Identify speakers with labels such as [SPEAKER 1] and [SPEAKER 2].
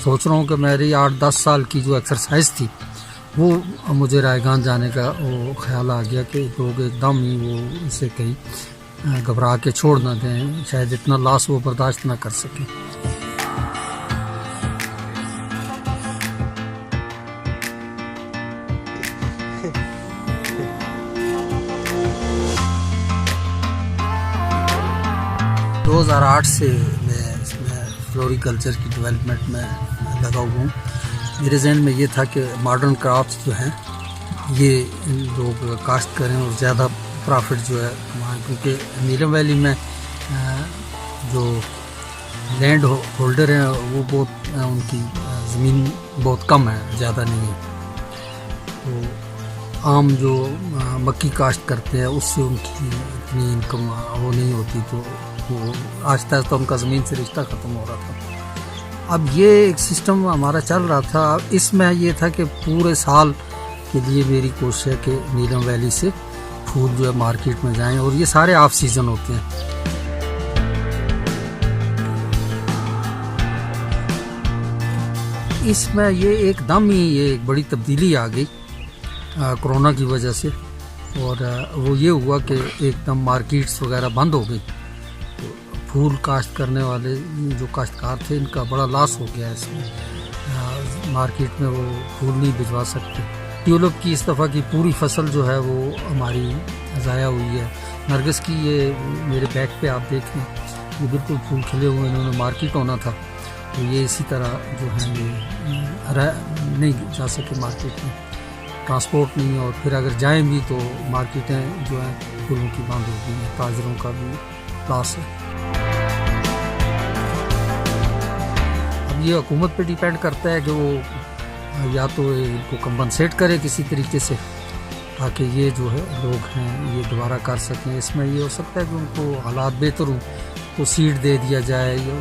[SPEAKER 1] سوچ رہا ہوں کہ میری 8-10 سال کی جو ایکسرسائز تھی وہ مجھے رائگان جانے کا وہ خیال آ گیا کہ لوگ ایک دم ہی وہ اسے کہیں گھبرا کے چھوڑ نہ دیں، شاید اتنا لاس وہ برداشت نہ کر سکیں۔ دو 2008 سے میں اس میں فلوریکلچر کی ڈیولپمنٹ میں لگا ہوا ہوں۔ میرے ذہن میں یہ تھا کہ ماڈرن کرافٹس جو ہیں یہ لوگ کاشت کریں اور زیادہ پرافٹ جو ہے کمائیں، کیونکہ نیلم ویلی میں جو لینڈ ہولڈر ہیں وہ بہت ان کی زمین بہت کم ہے، زیادہ نہیں ہے، تو عام جو مکی کاشت کرتے ہیں اس سے ان کی اتنی انکم وہ نہیں ہوتی، تو وہ آہستہ آہستہ ان کا زمین سے رشتہ ختم ہو رہا تھا۔ اب یہ ایک سسٹم ہمارا چل رہا تھا، اس میں یہ تھا کہ پورے سال کے لیے میری کوشش ہے کہ نیلم ویلی سے پھول جو ہے مارکیٹ میں جائیں، اور یہ سارے آف سیزن ہوتے ہیں۔ اس میں یہ ایک دم ہی یہ ایک بڑی تبدیلی آ گئی کرونا کی وجہ سے، اور وہ یہ ہوا کہ ایک دم مارکیٹس وغیرہ بند ہو گئی، پھول کاشت کرنے والے جو کاشتکار تھے ان کا بڑا لاس ہو گیا، اس میں مارکیٹ میں وہ پھول نہیں بھجوا سکتے۔ ٹیولپ کی اس دفعہ کی پوری فصل جو ہے وہ ہماری ضائع ہوئی ہے۔ نرگس کی یہ میرے بیک پہ آپ دیکھیں یہ بالکل پھول کھلے ہوئے، انہوں نے مارکیٹ ہونا تھا، تو یہ اسی طرح جو ہے یہ نہیں جا سکے مارکیٹ میں، ٹرانسپورٹ نہیں، اور پھر اگر جائیں بھی تو مارکیٹیں جو ہیں پھولوں کی بند ہو گئی ہیں، تاجروں کا بھی لاس ہے۔ اب یہ حکومت پہ ڈیپینڈ کرتا ہے کہ وہ یا تو ان کو کمپنسیٹ کرے کسی طریقے سے تاکہ یہ جو ہے لوگ ہیں یہ دوبارہ کر سکیں۔ اس میں یہ ہو سکتا ہے کہ ان کو حالات بہتر ہوں تو سیڈ دے دیا جائے، یا